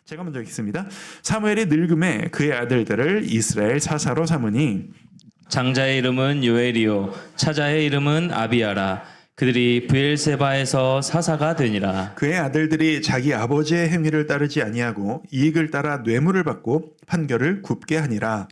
제가 먼저 읽습니다. 사무엘이 늙음에 그의 아들들을 이스라엘 사사로 삼으니 장자의 이름은 요엘이요 차자의 이름은 아비야라. 그들이 브엘세바에서 사사가 되니라. 그의 아들들이 자기 아버지의 행위를 따르지 아니하고 이익을 따라 뇌물을 받고 판결을 굽게 하니라.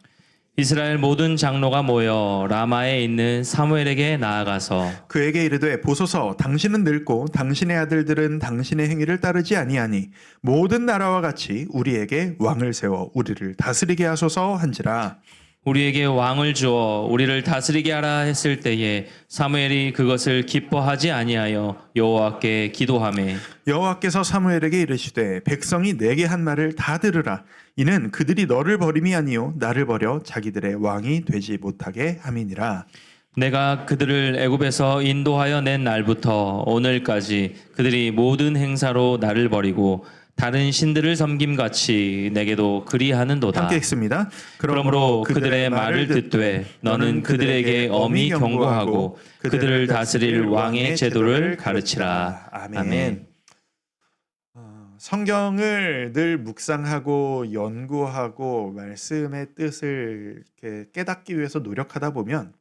이스라엘 모든 장로가 모여 라마에 있는 사무엘에게 나아가서 그에게 이르되 보소서 당신은 늙고 당신의 아들들은 당신의 행위를 따르지 아니하니 모든 나라와 같이 우리에게 왕을 세워 우리를 다스리게 하소서 한지라. 우리에게 왕을 주어 우리를 다스리게 하라 했을 때에 사무엘이 그것을 기뻐하지 아니하여 여호와께 기도하매 여호와께서 사무엘에게 이르시되 백성이 내게 한 말을 다 들으라. 이는 그들이 너를 버림이 아니요 나를 버려 자기들의 왕이 되지 못하게 함이니라. 내가 그들을 애굽에서 인도하여 낸 날부터 오늘까지 그들이 모든 행사로 나를 버리고 다른 신들을 섬김같이 내게도 그리하는도다. 함께 읽습니다. 그러므로 그들의 말을 듣되 너는 그들에게 엄히 경고하고 그들을 다스릴 왕의 제도를 가르치라. 아멘. 성경을 늘 묵상하고 연구하고 말씀의 뜻을 이렇게 깨닫기 위해서 노력하다 보면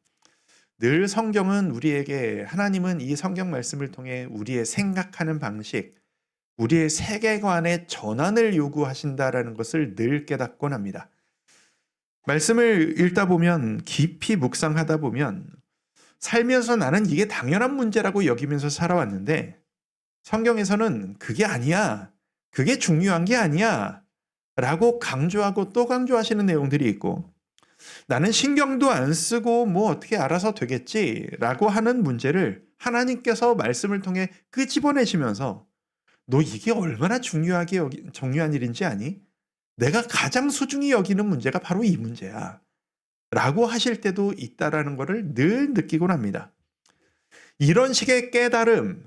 늘 성경은 우리에게 하나님은 이 성경 말씀을 통해 우리의 생각하는 방식, 우리의 세계관의 전환을 요구하신다라는 것을 늘 깨닫곤 합니다. 말씀을 읽다 보면 깊이 묵상하다 보면 살면서 나는 이게 당연한 문제라고 여기면서 살아왔는데 성경에서는 그게 아니야. 그게 중요한 게 아니야. 라고 강조하고 또 강조하시는 내용들이 있고 나는 신경도 안 쓰고 뭐 어떻게 알아서 되겠지 라고 하는 문제를 하나님께서 말씀을 통해 끄집어내시면서 너 이게 얼마나 중요한 일인지 아니? 내가 가장 소중히 여기는 문제가 바로 이 문제야. 라고 하실 때도 있다라는 것을 늘 느끼곤 합니다. 이런 식의 깨달음,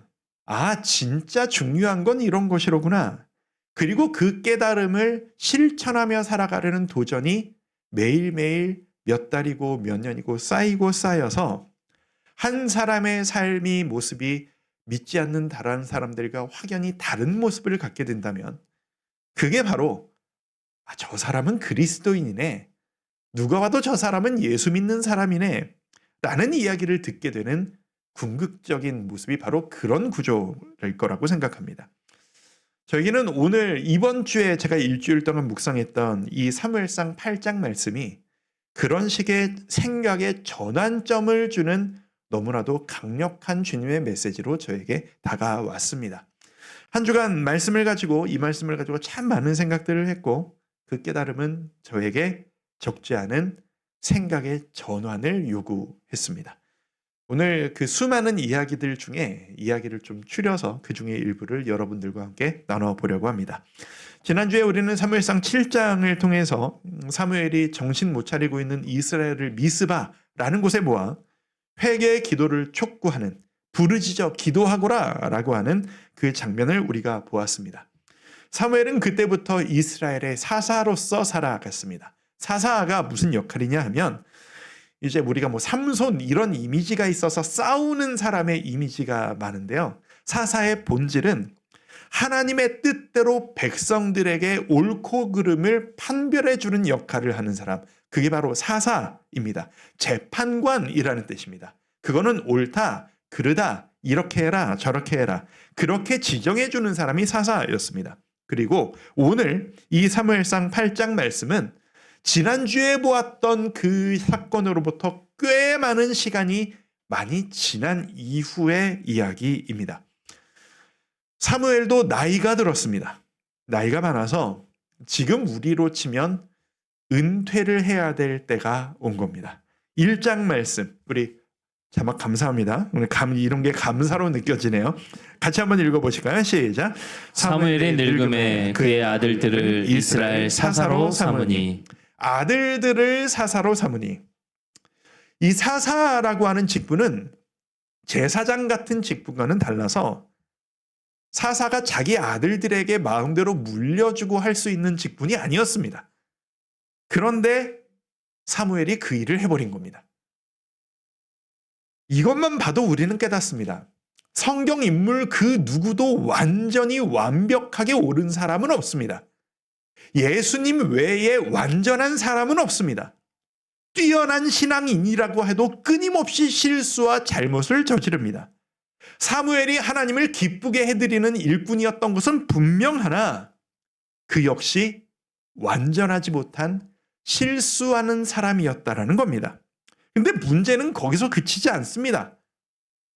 진짜 중요한 건 이런 것이로구나. 그리고 그 깨달음을 실천하며 살아가려는 도전이 매일매일 몇 달이고 몇 년이고 쌓이고 쌓여서 한 사람의 삶이 모습이 믿지 않는 다른 사람들과 확연히 다른 모습을 갖게 된다면 그게 바로 저 사람은 그리스도인이네. 누가 봐도 저 사람은 예수 믿는 사람이네. 라는 이야기를 듣게 되는 궁극적인 모습이 바로 그런 구조일 거라고 생각합니다. 저에게는 오늘 이번 주에 제가 일주일 동안 묵상했던 이 사무엘상 8장 말씀이 그런 식의 생각의 전환점을 주는 너무나도 강력한 주님의 메시지로 저에게 다가왔습니다. 한 주간 말씀을 가지고 이 말씀을 가지고 참 많은 생각들을 했고 그 깨달음은 저에게 적지 않은 생각의 전환을 요구했습니다. 오늘 그 수많은 이야기들 중에 이야기를 좀 추려서 그 중에 일부를 여러분들과 함께 나눠보려고 합니다. 지난주에 우리는 사무엘상 7장을 통해서 사무엘이 정신 못 차리고 있는 이스라엘을 미스바라는 곳에 모아 회개의 기도를 촉구하는 부르짖어 기도하거라 라고 하는 그 장면을 우리가 보았습니다. 사무엘은 그때부터 이스라엘의 사사로서 살아갔습니다. 사사가 무슨 역할이냐 하면 이제 우리가 삼손 이런 이미지가 있어서 싸우는 사람의 이미지가 많은데요. 사사의 본질은 하나님의 뜻대로 백성들에게 옳고 그름을 판별해 주는 역할을 하는 사람, 그게 바로 사사입니다. 재판관이라는 뜻입니다. 그거는 옳다, 그르다, 이렇게 해라, 저렇게 해라, 그렇게 지정해 주는 사람이 사사였습니다. 그리고 오늘 이 사무엘상 8장 말씀은 지난주에 보았던 그 사건으로부터 꽤 많은 시간이 많이 지난 이후의 이야기입니다. 사무엘도 나이가 들었습니다. 나이가 많아서 지금 우리로 치면 은퇴를 해야 될 때가 온 겁니다. 1장 말씀, 우리 자막 감사합니다. 오늘 이런 게 감사로 느껴지네요. 같이 한번 읽어보실까요? 시작. 사무엘이 늙음에 그의 아들들을 이스라엘 사사로 삼으니. 아들들을 사사로 삼으니. 이 사사라고 하는 직분은 제사장 같은 직분과는 달라서 사사가 자기 아들들에게 마음대로 물려주고 할 수 있는 직분이 아니었습니다. 그런데 사무엘이 그 일을 해버린 겁니다. 이것만 봐도 우리는 깨닫습니다. 성경 인물 그 누구도 완전히 완벽하게 옳은 사람은 없습니다. 예수님 외에 완전한 사람은 없습니다. 뛰어난 신앙인이라고 해도 끊임없이 실수와 잘못을 저지릅니다. 사무엘이 하나님을 기쁘게 해드리는 일꾼이었던 것은 분명하나 그 역시 완전하지 못한 실수하는 사람이었다라는 겁니다. 근데 문제는 거기서 그치지 않습니다.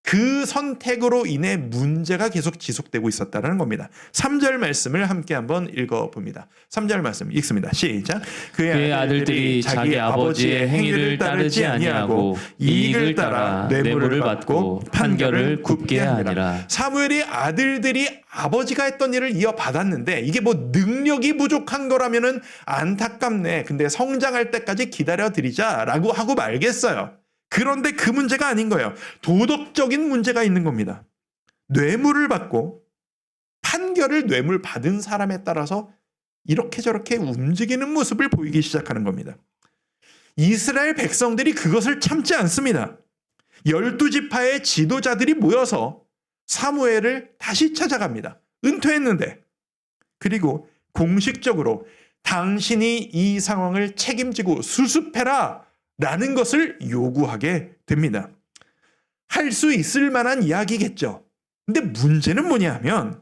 그 선택으로 인해 문제가 계속 지속되고 있었다는 겁니다. 3절 말씀을 함께 한번 읽어봅니다. 3절 말씀 읽습니다. 시작. 그의 아들들이 자기 아버지의 행위를 따르지 아니하고 이익을 따라 뇌물을 받고 판결을 굽게 하니라. 사무엘이 아들들이 아버지가 했던 일을 이어받았는데 이게 뭐 능력이 부족한 거라면은 안타깝네. 근데 성장할 때까지 기다려드리자라고 하고 말겠어요. 그런데 그 문제가 아닌 거예요. 도덕적인 문제가 있는 겁니다. 뇌물을 받고 판결을 뇌물 받은 사람에 따라서 이렇게 저렇게 움직이는 모습을 보이기 시작하는 겁니다. 이스라엘 백성들이 그것을 참지 않습니다. 12지파의 지도자들이 모여서 사무엘을 다시 찾아갑니다. 은퇴했는데. 그리고 공식적으로 당신이 이 상황을 책임지고 수습해라 라는 것을 요구하게 됩니다. 할 수 있을 만한 이야기겠죠. 근데 문제는 뭐냐 하면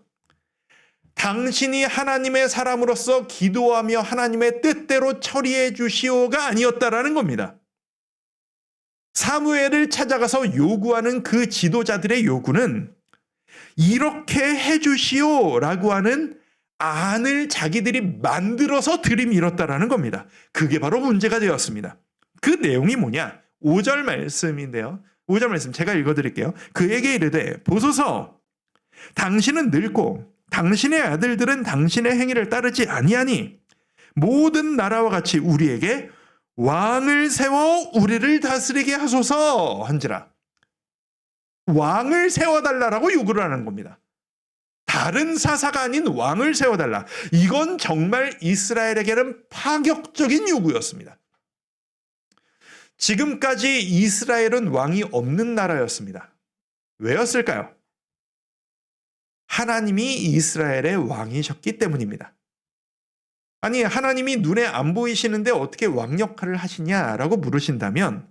당신이 하나님의 사람으로서 기도하며 하나님의 뜻대로 처리해 주시오가 아니었다라는 겁니다. 사무엘을 찾아가서 요구하는 그 지도자들의 요구는 이렇게 해 주시오라고 하는 안을 자기들이 만들어서 들이밀었다라는 겁니다. 그게 바로 문제가 되었습니다. 그 내용이 뭐냐? 5절 말씀인데요. 5절 말씀 제가 읽어드릴게요. 그에게 이르되 보소서 당신은 늙고 당신의 아들들은 당신의 행위를 따르지 아니하니 모든 나라와 같이 우리에게 왕을 세워 우리를 다스리게 하소서 한지라. 왕을 세워달라고 요구를 하는 겁니다. 다른 사사가 아닌 왕을 세워달라. 이건 정말 이스라엘에게는 파격적인 요구였습니다. 지금까지 이스라엘은 왕이 없는 나라였습니다. 왜였을까요? 하나님이 이스라엘의 왕이셨기 때문입니다. 아니, 하나님이 눈에 안 보이시는데 어떻게 왕 역할을 하시냐라고 물으신다면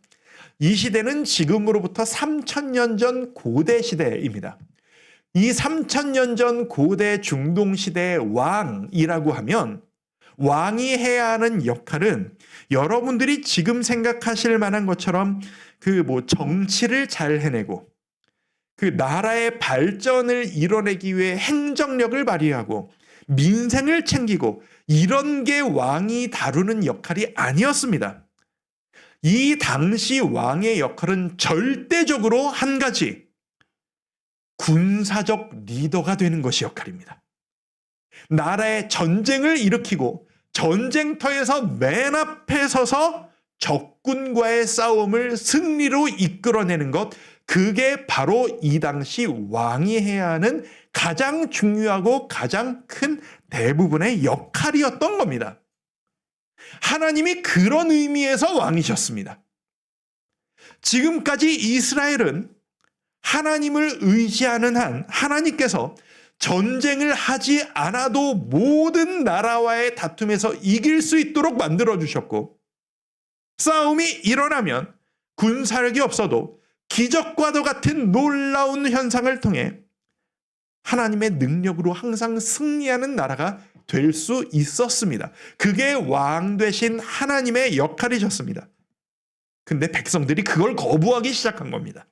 이 시대는 지금으로부터 3000년 전 고대 시대입니다. 이 3000년 전 고대 중동 시대의 왕이라고 하면 왕이 해야 하는 역할은 여러분들이 지금 생각하실 만한 것처럼 정치를 잘 해내고 그 나라의 발전을 이뤄내기 위해 행정력을 발휘하고 민생을 챙기고 이런 게 왕이 다루는 역할이 아니었습니다. 이 당시 왕의 역할은 절대적으로 한 가지, 군사적 리더가 되는 것이 역할입니다. 나라의 전쟁을 일으키고 전쟁터에서 맨 앞에 서서 적군과의 싸움을 승리로 이끌어내는 것, 그게 바로 이 당시 왕이 해야 하는 가장 중요하고 가장 큰 대부분의 역할이었던 겁니다. 하나님이 그런 의미에서 왕이셨습니다. 지금까지 이스라엘은 하나님을 의지하는 한 하나님께서 전쟁을 하지 않아도 모든 나라와의 다툼에서 이길 수 있도록 만들어주셨고, 싸움이 일어나면 군사력이 없어도 기적과도 같은 놀라운 현상을 통해 하나님의 능력으로 항상 승리하는 나라가 될 수 있었습니다. 그게 왕 되신 하나님의 역할이셨습니다. 근데 백성들이 그걸 거부하기 시작한 겁니다.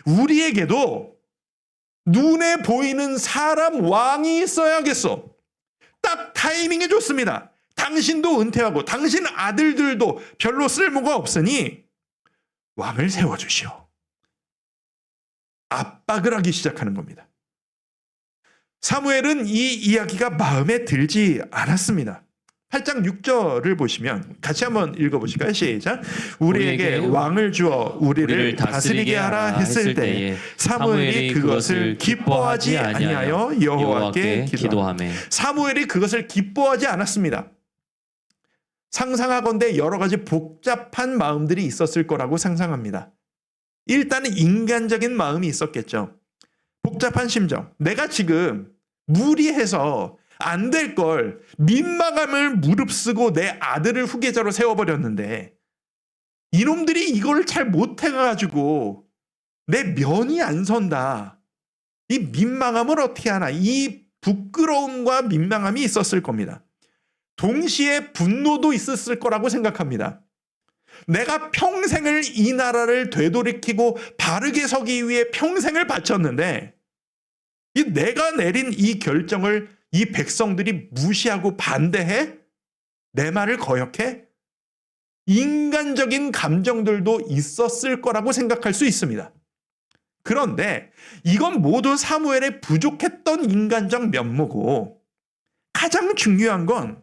우리에게도 눈에 보이는 사람 왕이 있어야겠어. 딱 타이밍이 좋습니다. 당신도 은퇴하고 당신 아들들도 별로 쓸모가 없으니 왕을 세워주시오. 압박을 하기 시작하는 겁니다. 사무엘은 이 이야기가 마음에 들지 않았습니다. 8장 6절을 보시면 같이 한번 읽어보실까요? 시작. 우리에게 왕을 주어 우리를 다스리게 하라 했을 때에 사무엘이 그것을 기뻐하지 아니하여 여호와께 기도하매. 사무엘이 그것을 기뻐하지 않았습니다. 상상하건대 여러 가지 복잡한 마음들이 있었을 거라고 상상합니다. 일단은 인간적인 마음이 있었겠죠. 복잡한 심정. 내가 지금 무리해서 안 될 걸 민망함을 무릅쓰고 내 아들을 후계자로 세워버렸는데 이놈들이 이걸 잘 못해가지고 내 면이 안 선다. 이 민망함을 어떻게 하나. 이 부끄러움과 민망함이 있었을 겁니다. 동시에 분노도 있었을 거라고 생각합니다. 내가 평생을 이 나라를 되돌이키고 바르게 서기 위해 평생을 바쳤는데 이 내가 내린 이 결정을 이 백성들이 무시하고 반대해? 내 말을 거역해? 인간적인 감정들도 있었을 거라고 생각할 수 있습니다. 그런데 이건 모두 사무엘의 부족했던 인간적 면모고 가장 중요한 건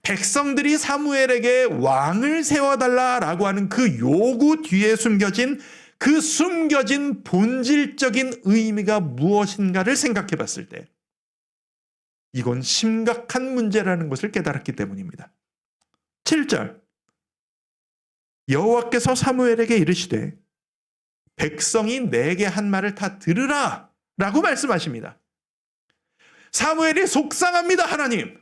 백성들이 사무엘에게 왕을 세워달라라고 하는 그 요구 뒤에 숨겨진 그 숨겨진 본질적인 의미가 무엇인가를 생각해 봤을 때 이건 심각한 문제라는 것을 깨달았기 때문입니다. 7절 여호와께서 사무엘에게 이르시되 백성이 내게 한 말을 다 들으라 라고 말씀하십니다. 사무엘이 속상합니다. 하나님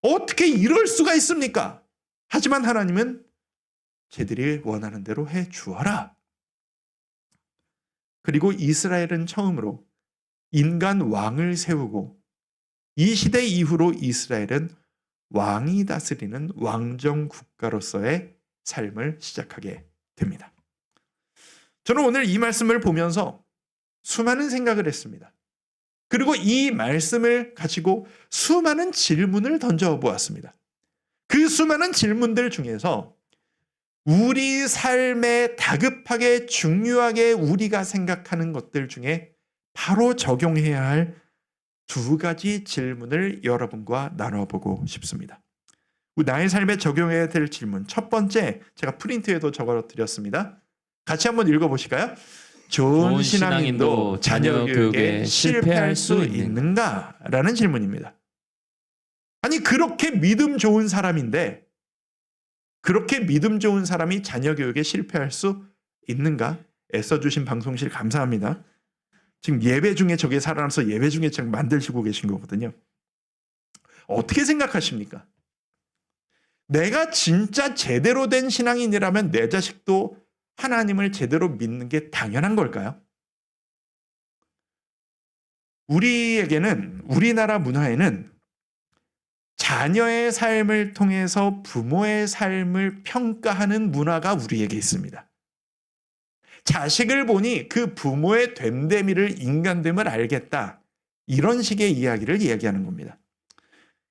어떻게 이럴 수가 있습니까? 하지만 하나님은 쟤들이 원하는 대로 해 주어라. 그리고 이스라엘은 처음으로 인간 왕을 세우고 이 시대 이후로 이스라엘은 왕이 다스리는 왕정 국가로서의 삶을 시작하게 됩니다. 저는 오늘 이 말씀을 보면서 수많은 생각을 했습니다. 그리고 이 말씀을 가지고 수많은 질문을 던져보았습니다. 그 수많은 질문들 중에서 우리 삶에 다급하게 중요하게 우리가 생각하는 것들 중에 바로 적용해야 할 두 가지 질문을 여러분과 나눠보고 싶습니다. 나의 삶에 적용해야 될 질문. 첫 번째, 제가 프린트에도 적어드렸습니다. 같이 한번 읽어보실까요? 좋은 신앙인도 자녀 교육에 실패할 수 있는가? 라는 질문입니다. 아니 그렇게 믿음 좋은 사람인데 그렇게 믿음 좋은 사람이 자녀 교육에 실패할 수 있는가? 애써주신 방송실 감사합니다. 지금 예배 중에 저게 살아나서 예배 중에 지금 만드시고 계신 거거든요. 어떻게 생각하십니까? 내가 진짜 제대로 된 신앙인이라면 내 자식도 하나님을 제대로 믿는 게 당연한 걸까요? 우리에게는 우리나라 문화에는 자녀의 삶을 통해서 부모의 삶을 평가하는 문화가 우리에게 있습니다. 자식을 보니 그 부모의 됨됨이를 인간됨을 알겠다. 이런 식의 이야기를 이야기하는 겁니다.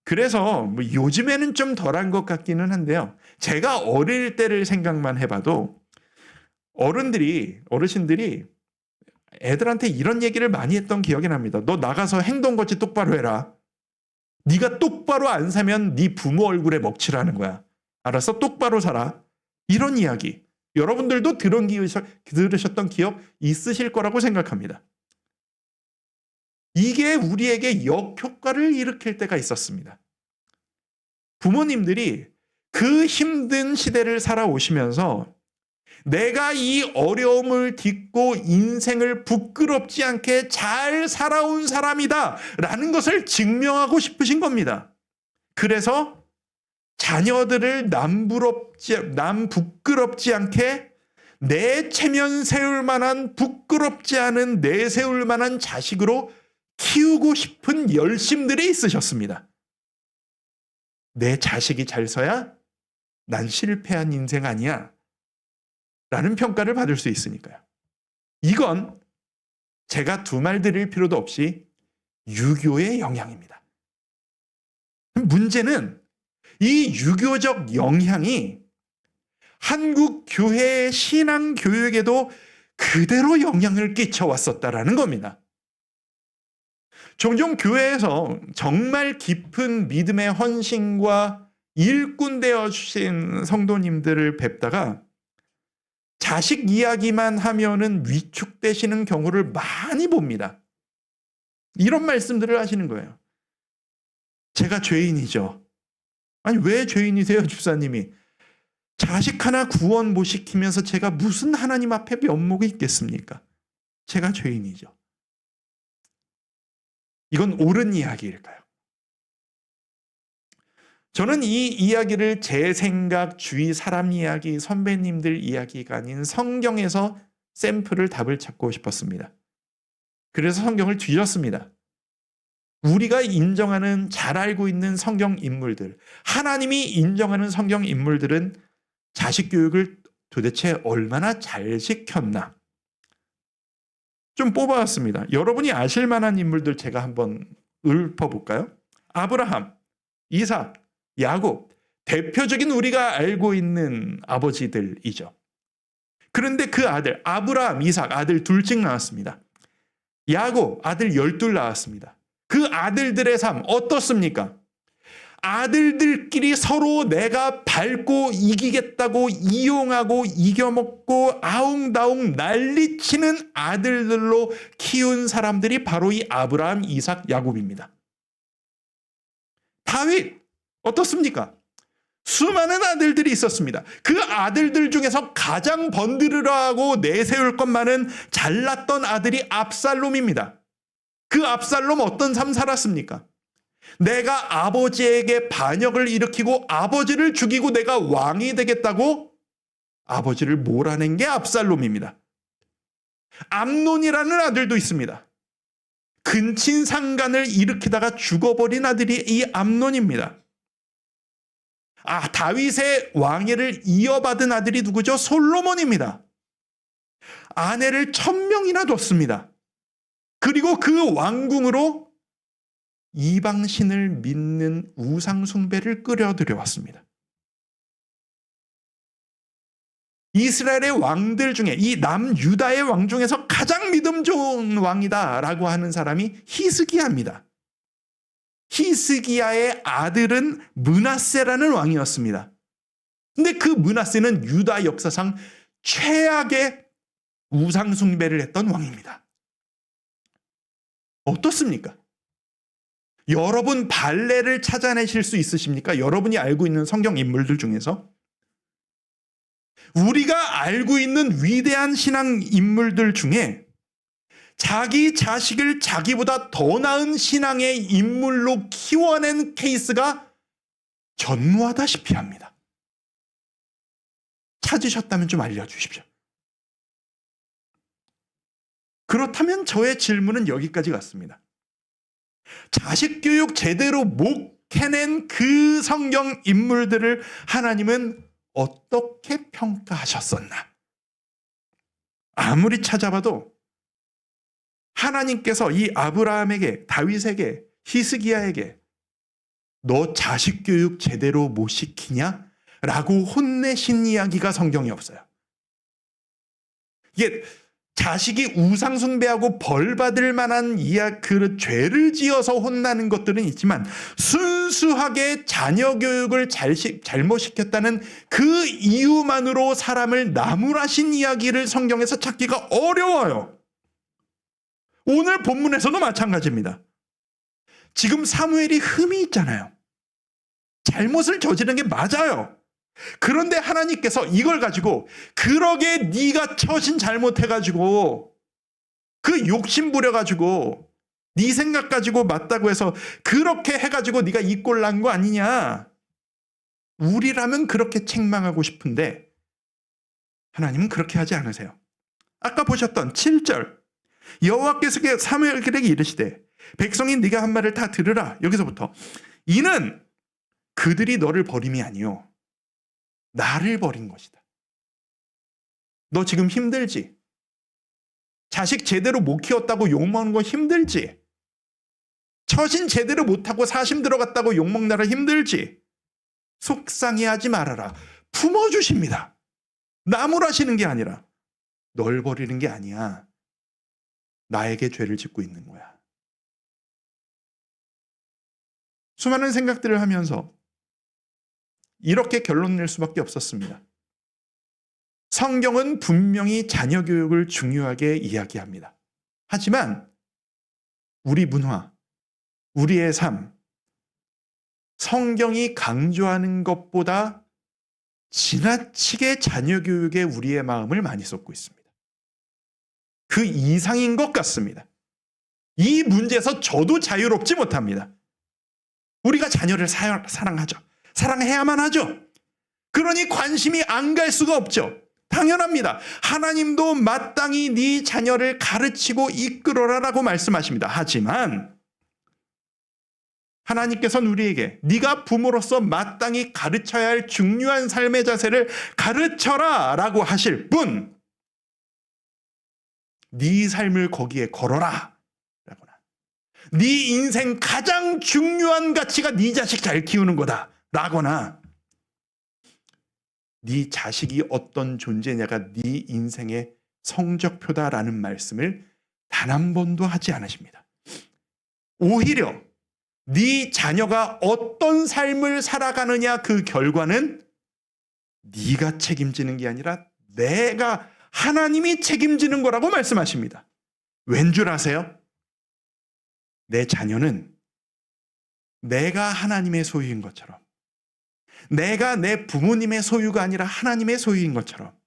그래서 뭐 요즘에는 좀 덜한 것 같기는 한데요. 제가 어릴 때를 생각만 해봐도 어르신들이 애들한테 이런 얘기를 많이 했던 기억이 납니다. 너 나가서 행동거치 똑바로 해라. 네가 똑바로 안 사면 네 부모 얼굴에 먹칠하는 거야. 알았어? 똑바로 살아. 이런 이야기. 여러분들도 들으셨던 기억 있으실 거라고 생각합니다. 이게 우리에게 역효과를 일으킬 때가 있었습니다. 부모님들이 그 힘든 시대를 살아오시면서 내가 이 어려움을 딛고 인생을 부끄럽지 않게 잘 살아온 사람이다 라는 것을 증명하고 싶으신 겁니다. 그래서 자녀들을 남 부끄럽지 않게 내 체면 세울 만한 부끄럽지 않은 내세울 만한 자식으로 키우고 싶은 열심들이 있으셨습니다. 내 자식이 잘 서야 난 실패한 인생 아니야 라는 평가를 받을 수 있으니까요. 이건 제가 두말 드릴 필요도 없이 유교의 영향입니다. 문제는 이 유교적 영향이 한국 교회의 신앙 교육에도 그대로 영향을 끼쳐왔었다라는 겁니다. 종종 교회에서 정말 깊은 믿음의 헌신과 일꾼 되어 주신 성도님들을 뵙다가 자식 이야기만 하면은 위축되시는 경우를 많이 봅니다. 이런 말씀들을 하시는 거예요. 제가 죄인이죠. 아니 왜 죄인이세요, 집사님이? 자식 하나 구원 못 시키면서 제가 무슨 하나님 앞에 면목이 있겠습니까? 제가 죄인이죠. 이건 옳은 이야기일까요? 저는 이 이야기를 제 생각, 주위 사람 이야기, 선배님들 이야기가 아닌 성경에서 샘플을 답을 찾고 싶었습니다. 그래서 성경을 뒤졌습니다. 우리가 인정하는 잘 알고 있는 성경 인물들, 하나님이 인정하는 성경 인물들은 자식 교육을 도대체 얼마나 잘 시켰나? 좀 뽑아왔습니다. 여러분이 아실 만한 인물들 제가 한번 읊어볼까요? 아브라함, 이삭, 야곱, 대표적인 우리가 알고 있는 아버지들이죠. 그런데 그 아들, 아브라함, 이삭 아들 둘씩 나왔습니다. 야곱 아들 12 낳았습니다. 그 아들들의 삶 어떻습니까? 아들들끼리 서로 내가 밟고 이기겠다고 이용하고 이겨먹고 아웅다웅 난리치는 아들들로 키운 사람들이 바로 이 아브라함, 이삭, 야곱입니다. 다윗 어떻습니까? 수많은 아들들이 있었습니다. 그 아들들 중에서 가장 번들으라고 내세울 것만은 잘났던 아들이 압살롬입니다. 그 압살롬 어떤 삶 살았습니까? 내가 아버지에게 반역을 일으키고 아버지를 죽이고 내가 왕이 되겠다고 아버지를 몰아낸 게 압살롬입니다. 암논이라는 아들도 있습니다. 근친상간을 일으키다가 죽어버린 아들이 이 암논입니다. 다윗의 왕위를 이어받은 아들이 누구죠? 솔로몬입니다. 아내를 1000명이나 뒀습니다. 그리고 그 왕궁으로 이방신을 믿는 우상숭배를 끌어들여왔습니다. 이스라엘의 왕들 중에 이 남유다의 왕 중에서 가장 믿음 좋은 왕이다라고 하는 사람이 히스기야입니다. 히스기야의 아들은 므낫세라는 왕이었습니다. 근데 그 므낫세는 유다 역사상 최악의 우상숭배를 했던 왕입니다. 어떻습니까? 여러분 발레를 찾아내실 수 있으십니까? 여러분이 알고 있는 성경 인물들 중에서 우리가 알고 있는 위대한 신앙 인물들 중에 자기 자식을 자기보다 더 나은 신앙의 인물로 키워낸 케이스가 전무하다시피 합니다. 찾으셨다면 좀 알려주십시오. 그렇다면 저의 질문은 여기까지 갔습니다. 자식 교육 제대로 못 해낸 그 성경 인물들을 하나님은 어떻게 평가하셨었나? 아무리 찾아봐도 하나님께서 이 아브라함에게, 다윗에게, 히스기야에게 너 자식 교육 제대로 못 시키냐? 라고 혼내신 이야기가 성경에 없어요. 이게 자식이 우상숭배하고 벌받을 만한 그 죄를 지어서 혼나는 것들은 있지만 순수하게 자녀 교육을 잘못 시켰다는 그 이유만으로 사람을 나무라신 이야기를 성경에서 찾기가 어려워요. 오늘 본문에서도 마찬가지입니다. 지금 사무엘이 흠이 있잖아요. 잘못을 저지른 게 맞아요. 그런데 하나님께서 이걸 가지고 그러게 네가 처신 잘못해가지고 그 욕심 부려가지고 네 생각 가지고 맞다고 해서 그렇게 해가지고 네가 이 꼴 난 거 아니냐. 우리라면 그렇게 책망하고 싶은데 하나님은 그렇게 하지 않으세요. 아까 보셨던 7절 여호와께서 사무엘에게 이르시되 백성이 네가 한 말을 다 들으라. 여기서부터 이는 그들이 너를 버림이 아니요 나를 버린 것이다. 너 지금 힘들지? 자식 제대로 못 키웠다고 욕먹는 거 힘들지? 처신 제대로 못하고 사심 들어갔다고 욕먹느라 힘들지? 속상해하지 말아라. 품어주십니다. 나무라시는 게 아니라 널 버리는 게 아니야. 나에게 죄를 짓고 있는 거야. 수많은 생각들을 하면서 이렇게 결론 낼 수밖에 없었습니다. 성경은 분명히 자녀 교육을 중요하게 이야기합니다. 하지만 우리 문화, 우리의 삶, 성경이 강조하는 것보다 지나치게 자녀 교육에 우리의 마음을 많이 쏟고 있습니다. 그 이상인 것 같습니다. 이 문제에서 저도 자유롭지 못합니다. 우리가 자녀를 사랑하죠. 사랑해야만 하죠. 그러니 관심이 안 갈 수가 없죠. 당연합니다. 하나님도 마땅히 네 자녀를 가르치고 이끌어라라고 말씀하십니다. 하지만 하나님께서는 우리에게 네가 부모로서 마땅히 가르쳐야 할 중요한 삶의 자세를 가르쳐라라고 하실 뿐 네 삶을 거기에 걸어라 라거나 네 인생 가장 중요한 가치가 네 자식 잘 키우는 거다 라거나 네 자식이 어떤 존재냐가 네 인생의 성적표다라는 말씀을 단 한 번도 하지 않으십니다. 오히려 네 자녀가 어떤 삶을 살아가느냐 그 결과는 네가 책임지는 게 아니라 내가 하나님이 책임지는 거라고 말씀하십니다. 왠 줄 아세요? 내 자녀는 내가 하나님의 소유인 것처럼 내가 내 부모님의 소유가 아니라 하나님의 소유인 것처럼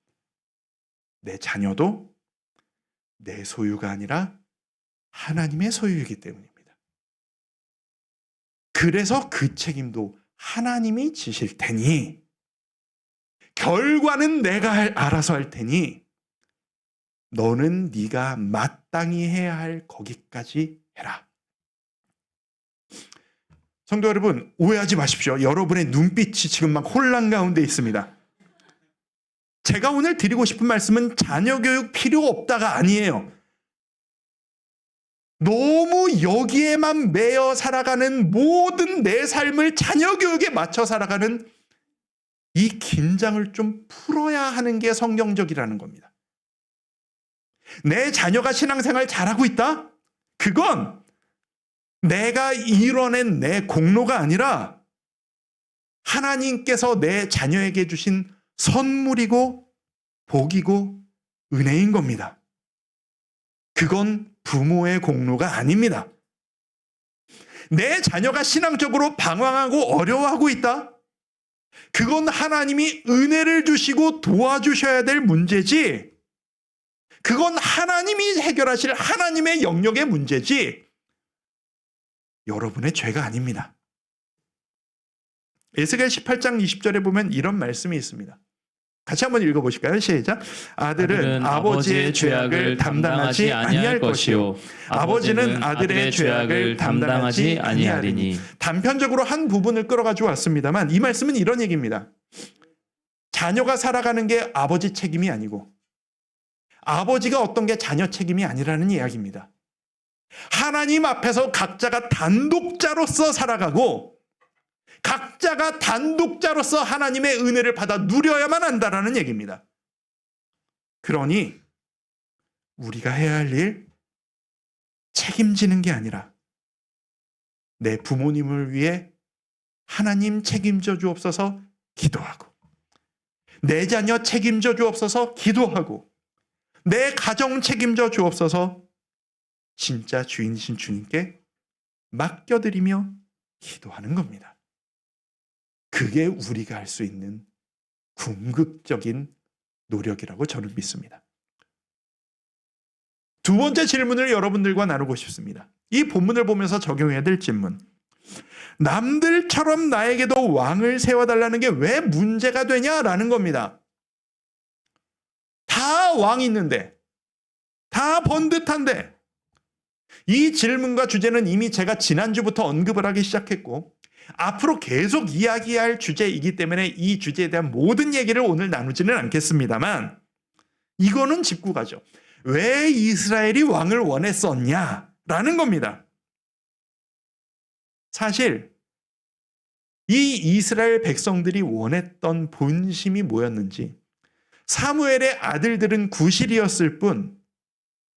내 자녀도 내 소유가 아니라 하나님의 소유이기 때문입니다. 그래서 그 책임도 하나님이 지실 테니 결과는 내가 알아서 할 테니 너는 네가 마땅히 해야 할 거기까지 해라. 성도 여러분, 오해하지 마십시오. 여러분의 눈빛이 지금 막 혼란 가운데 있습니다. 제가 오늘 드리고 싶은 말씀은 자녀 교육 필요 없다가 아니에요. 너무 여기에만 매여 살아가는 모든 내 삶을 자녀 교육에 맞춰 살아가는 이 긴장을 좀 풀어야 하는 게 성경적이라는 겁니다. 내 자녀가 신앙생활 잘하고 있다? 그건 내가 이뤄낸 내 공로가 아니라 하나님께서 내 자녀에게 주신 선물이고 복이고 은혜인 겁니다. 그건 부모의 공로가 아닙니다. 내 자녀가 신앙적으로 방황하고 어려워하고 있다? 그건 하나님이 은혜를 주시고 도와주셔야 될 문제지, 그건 하나님이 해결하실 하나님의 영역의 문제지 여러분의 죄가 아닙니다. 에스겔 18장 20절에 보면 이런 말씀이 있습니다. 같이 한번 읽어보실까요? 시작. 아들은 아버지의 죄악을 담당하지 아니할 것이요 아버지는 아들의 죄악을 담당하지 아니하리니. 단편적으로 한 부분을 끌어가지고 왔습니다만 이 말씀은 이런 얘기입니다. 자녀가 살아가는 게 아버지 책임이 아니고 아버지가 어떤 게 자녀 책임이 아니라는 이야기입니다. 하나님 앞에서 각자가 단독자로서 살아가고 각자가 단독자로서 하나님의 은혜를 받아 누려야만 한다라는 얘기입니다. 그러니 우리가 해야 할 일, 책임지는 게 아니라 내 부모님을 위해 하나님 책임져 주옵소서 기도하고, 내 자녀 책임져 주옵소서 기도하고, 내 가정 책임져 주옵소서 진짜 주인이신 주님께 맡겨드리며 기도하는 겁니다. 그게 우리가 할 수 있는 궁극적인 노력이라고 저는 믿습니다. 두 번째 질문을 여러분들과 나누고 싶습니다. 이 본문을 보면서 적용해야 될 질문. 남들처럼 나에게도 왕을 세워달라는 게 왜 문제가 되냐라는 겁니다. 다 왕이 있는데, 다 번듯한데, 이 질문과 주제는 이미 제가 지난주부터 언급을 하기 시작했고 앞으로 계속 이야기할 주제이기 때문에 이 주제에 대한 모든 얘기를 오늘 나누지는 않겠습니다만 이거는 짚고 가죠. 왜 이스라엘이 왕을 원했었냐라는 겁니다. 사실 이 이스라엘 백성들이 원했던 본심이 뭐였는지 사무엘의 아들들은 구실이었을 뿐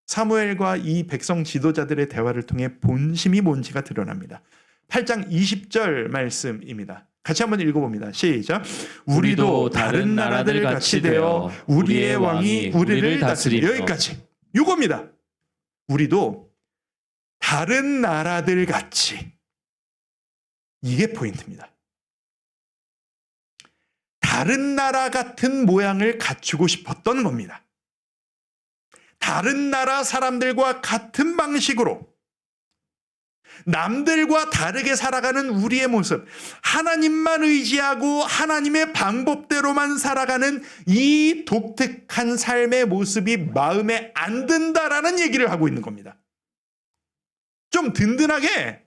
사무엘과 이 백성 지도자들의 대화를 통해 본심이 뭔지가 드러납니다. 8장 20절 말씀입니다. 같이 한번 읽어봅니다. 시작. 우리도 다른 나라들 같이 되어 우리의 왕이 우리를 다스리며. 여기까지. 이겁니다. 우리도 다른 나라들 같이. 이게 포인트입니다. 다른 나라 같은 모양을 갖추고 싶었던 겁니다. 다른 나라 사람들과 같은 방식으로 남들과 다르게 살아가는 우리의 모습, 하나님만 의지하고 하나님의 방법대로만 살아가는 이 독특한 삶의 모습이 마음에 안 든다라는 얘기를 하고 있는 겁니다. 좀 든든하게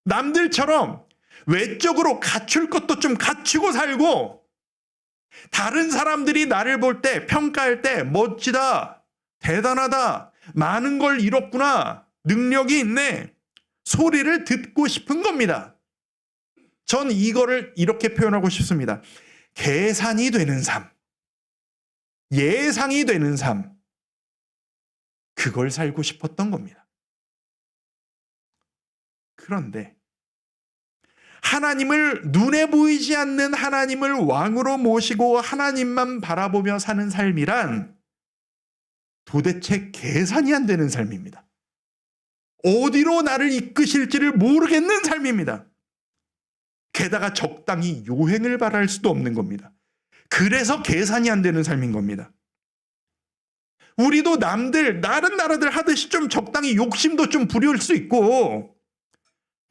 남들처럼 외적으로 갖출 것도 좀 갖추고 살고, 다른 사람들이 나를 볼 때, 평가할 때 멋지다, 대단하다, 많은 걸 이뤘구나, 능력이 있네 소리를 듣고 싶은 겁니다. 전 이거를 이렇게 표현하고 싶습니다. 계산이 되는 삶, 예상이 되는 삶, 그걸 살고 싶었던 겁니다. 그런데 하나님을, 눈에 보이지 않는 하나님을 왕으로 모시고 하나님만 바라보며 사는 삶이란 도대체 계산이 안 되는 삶입니다. 어디로 나를 이끄실지를 모르겠는 삶입니다. 게다가 적당히 요행을 바랄 수도 없는 겁니다. 그래서 계산이 안 되는 삶인 겁니다. 우리도 남들, 다른 나라들 하듯이 좀 적당히 욕심도 좀 부릴 수 있고,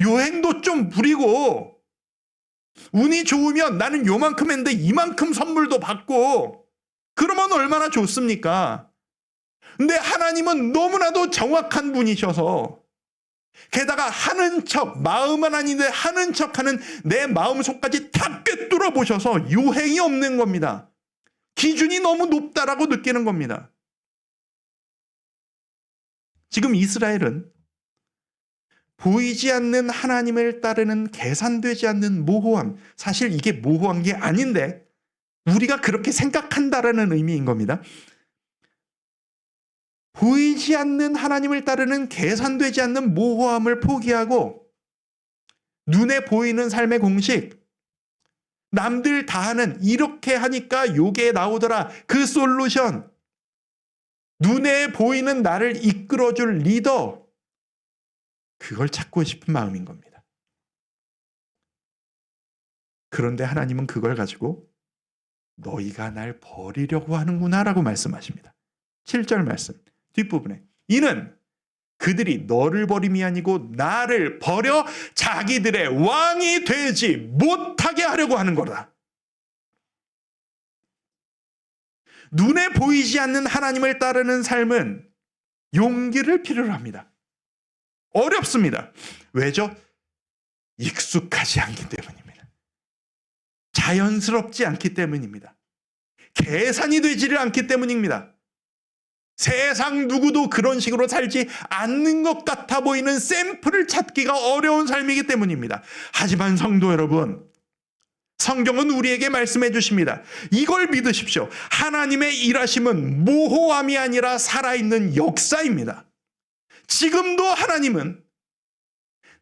요행도 좀 부리고, 운이 좋으면 나는 요만큼 했는데 이만큼 선물도 받고, 그러면 얼마나 좋습니까? 근데 하나님은 너무나도 정확한 분이셔서, 게다가 하는 척, 마음은 아닌데 하는 척하는 내 마음속까지 다 꿰뚫어 보셔서 요행이 없는 겁니다. 기준이 너무 높다라고 느끼는 겁니다. 지금 이스라엘은 보이지 않는 하나님을 따르는 계산되지 않는 모호함, 사실 이게 모호한 게 아닌데 우리가 그렇게 생각한다라는 의미인 겁니다. 보이지 않는 하나님을 따르는 계산되지 않는 모호함을 포기하고, 눈에 보이는 삶의 공식, 남들 다 하는 이렇게 하니까 요게 나오더라, 그 솔루션, 눈에 보이는 나를 이끌어줄 리더, 그걸 찾고 싶은 마음인 겁니다. 그런데 하나님은 그걸 가지고 너희가 날 버리려고 하는구나 라고 말씀하십니다. 7절 말씀 뒷부분에, 이는 그들이 너를 버림이 아니고 나를 버려 자기들의 왕이 되지 못하게 하려고 하는 거다. 눈에 보이지 않는 하나님을 따르는 삶은 용기를 필요로 합니다. 어렵습니다. 왜죠? 익숙하지 않기 때문입니다. 자연스럽지 않기 때문입니다. 계산이 되지를 않기 때문입니다. 세상 누구도 그런 식으로 살지 않는 것 같아 보이는 샘플을 찾기가 어려운 삶이기 때문입니다. 하지만 성도 여러분, 성경은 우리에게 말씀해 주십니다. 이걸 믿으십시오. 하나님의 일하심은 모호함이 아니라 살아있는 역사입니다. 지금도 하나님은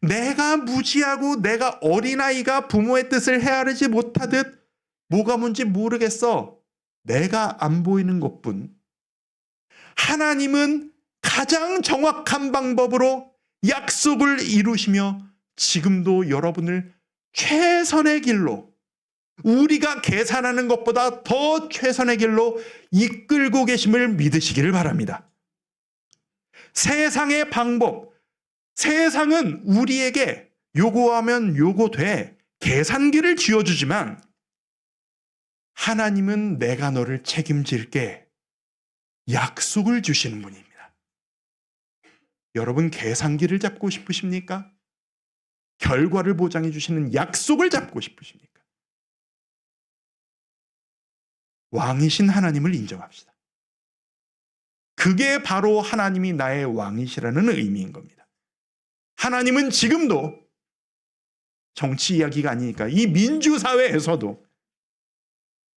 내가 무지하고 내가 어린아이가 부모의 뜻을 헤아리지 못하듯 뭐가 뭔지 모르겠어, 내가 안 보이는 것뿐, 하나님은 가장 정확한 방법으로 약속을 이루시며 지금도 여러분을 최선의 길로, 우리가 계산하는 것보다 더 최선의 길로 이끌고 계심을 믿으시기를 바랍니다. 세상의 방법, 세상은 우리에게 요구하면 요구돼 계산기를 쥐어주지만, 하나님은 내가 너를 책임질게 약속을 주시는 분입니다. 여러분, 계산기를 잡고 싶으십니까? 결과를 보장해 주시는 약속을 잡고 싶으십니까? 왕이신 하나님을 인정합시다. 그게 바로 하나님이 나의 왕이시라는 의미인 겁니다. 하나님은 지금도, 정치 이야기가 아니니까 이 민주사회에서도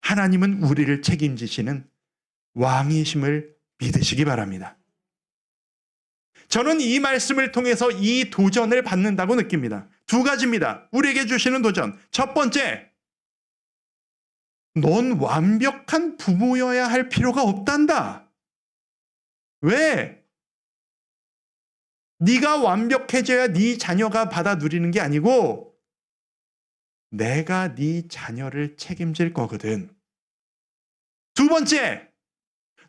하나님은 우리를 책임지시는 왕이심을 믿으시기 바랍니다. 저는 이 말씀을 통해서 이 도전을 받는다고 느낍니다. 두 가지입니다. 우리에게 주시는 도전. 첫 번째, 넌 완벽한 부모여야 할 필요가 없단다. 왜? 네가 완벽해져야 네 자녀가 받아 누리는 게 아니고 내가 네 자녀를 책임질 거거든. 두 번째,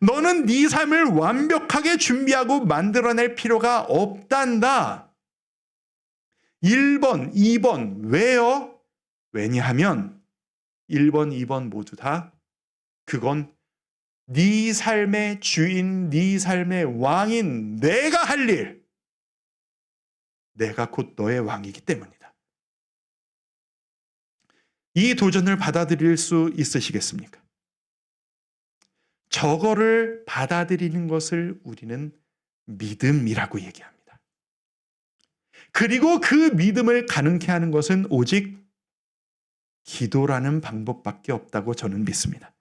너는 네 삶을 완벽하게 준비하고 만들어낼 필요가 없단다. 1번, 2번 왜요? 왜냐하면 1번, 2번 모두 다 그건 네 삶의 주인, 네 삶의 왕인 내가 할 일, 내가 곧 너의 왕이기 때문이다. 이 도전을 받아들일 수 있으시겠습니까? 저거를 받아들이는 것을 우리는 믿음이라고 얘기합니다. 그리고 그 믿음을 가능케 하는 것은 오직 기도라는 방법밖에 없다고 저는 믿습니다.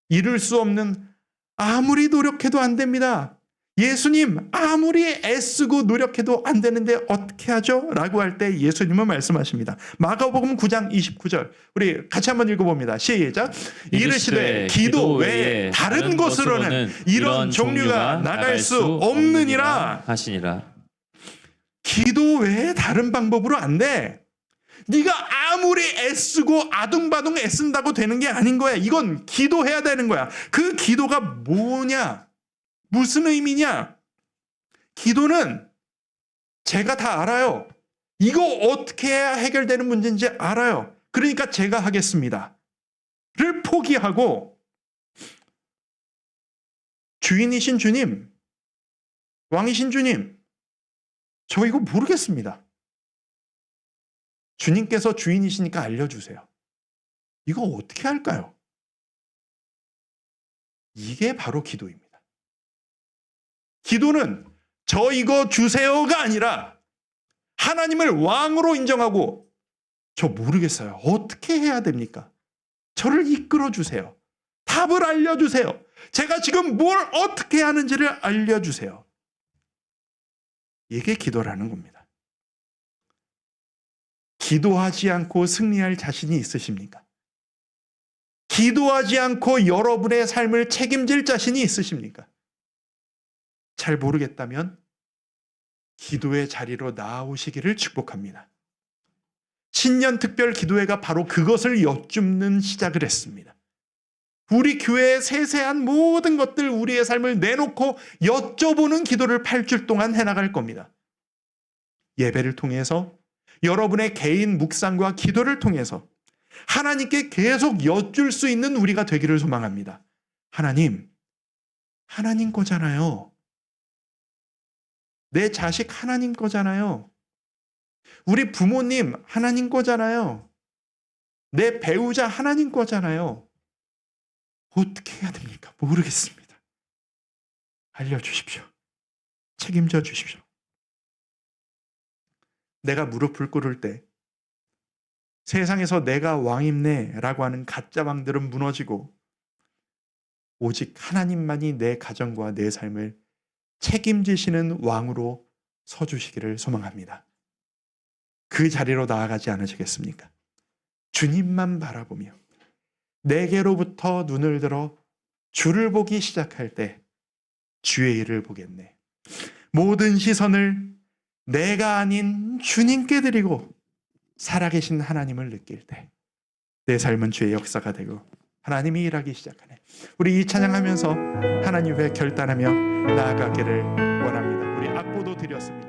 이룰 수 없는, 아무리 노력해도 안 됩니다. 예수님, 아무리 애쓰고 노력해도 안 되는데 어떻게 하죠? 라고 할 때 예수님은 말씀하십니다. 마가복음 9장 29절. 우리 같이 한번 읽어봅니다. 시작. 이르시되 기도 외에 다른 곳으로는 이런 종류가 나갈 수 없느니라 하시니라. 기도 외에 다른 방법으로 안 돼. 네가 아무리 애쓰고 아둥바둥 애쓴다고 되는 게 아닌 거야. 이건 기도해야 되는 거야. 그 기도가 뭐냐? 무슨 의미냐? 기도는 제가 다 알아요. 이거 어떻게 해야 해결되는 문제인지 알아요. 그러니까 제가 하겠습니다. 를 포기하고 주인이신 주님, 왕이신 주님, 저 이거 모르겠습니다. 주님께서 주인이시니까 알려주세요. 이거 어떻게 할까요? 이게 바로 기도입니다. 기도는 저 이거 주세요가 아니라 하나님을 왕으로 인정하고 저 모르겠어요. 어떻게 해야 됩니까? 저를 이끌어 주세요. 답을 알려주세요. 제가 지금 뭘 어떻게 하는지를 알려주세요. 이게 기도라는 겁니다. 기도하지 않고 승리할 자신이 있으십니까? 기도하지 않고 여러분의 삶을 책임질 자신이 있으십니까? 잘 모르겠다면 기도의 자리로 나아오시기를 축복합니다. 신년 특별 기도회가 바로 그것을 여쭙는 시작을 했습니다. 우리 교회의 세세한 모든 것들, 우리의 삶을 내놓고 여쭤보는 기도를 8주 동안 해나갈 겁니다. 예배를 통해서 여러분의 개인 묵상과 기도를 통해서 하나님께 계속 여쭐 수 있는 우리가 되기를 소망합니다. 하나님 거잖아요. 내 자식 하나님 거잖아요. 우리 부모님 하나님 거잖아요. 내 배우자 하나님 거잖아요. 어떻게 해야 됩니까? 모르겠습니다. 알려주십시오. 책임져 주십시오. 내가 무릎을 꿇을 때 세상에서 내가 왕입네 라고 하는 가짜 왕들은 무너지고 오직 하나님만이 내 가정과 내 삶을 책임지시는 왕으로 서주시기를 소망합니다. 그 자리로 나아가지 않으시겠습니까? 주님만 바라보며 내게로부터 눈을 들어 주를 보기 시작할 때 주의 일을 보겠네. 모든 시선을 내가 아닌 주님께 드리고 살아계신 하나님을 느낄 때 내 삶은 주의 역사가 되고 하나님이 일하기 시작하네. 우리 이 찬양하면서 하나님 앞에 결단하며 나아가기를 원합니다. 우리 악보도 드렸습니다.